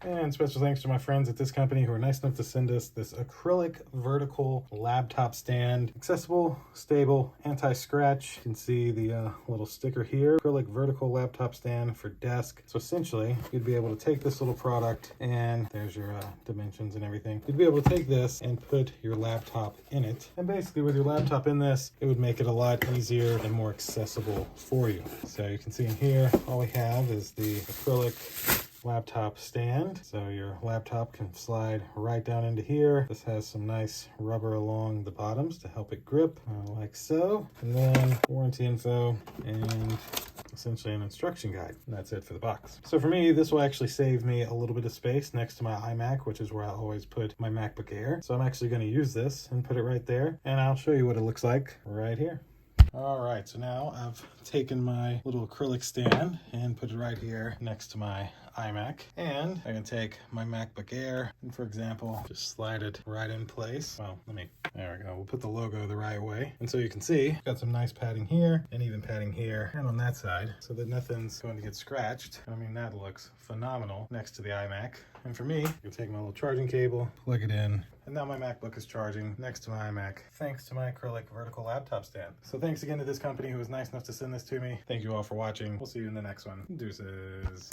And special thanks to my friends at this company who are nice enough to send us this acrylic vertical laptop stand. Accessible, stable, anti-scratch. You can see the little sticker here. Acrylic vertical laptop stand for desk. So essentially, you'd be able to take this little product, and there's your dimensions and everything. You'd be able to take this and put your laptop in it. And basically with your laptop in this, it would make it a lot easier and more accessible for you. So you can see in here, all we have is the acrylic laptop stand, so your laptop can slide right down into here. This has some nice rubber along the bottoms to help it grip, like so. And then warranty info and essentially an instruction guide. And that's it for the box. So for me, this will actually save me a little bit of space next to my iMac, which is where I always put my MacBook Air. So I'm actually going to use this and put it right there, and I'll show you what it looks like right here. All right, so now I've taken my little acrylic stand and put it right here next to my iMac. And I can take my MacBook Air and, for example, just slide it right in place. Well, there we go. We'll put the logo the right way. And so you can see, got some nice padding here and even padding here and on that side so that nothing's going to get scratched. I mean, that looks phenomenal next to the iMac. And for me, I can take my little charging cable, plug it in, and now my MacBook is charging next to my iMac, thanks to my acrylic vertical laptop stand. So thanks again to this company who was nice enough to send this to me. Thank you all for watching. We'll see you in the next one. Deuces.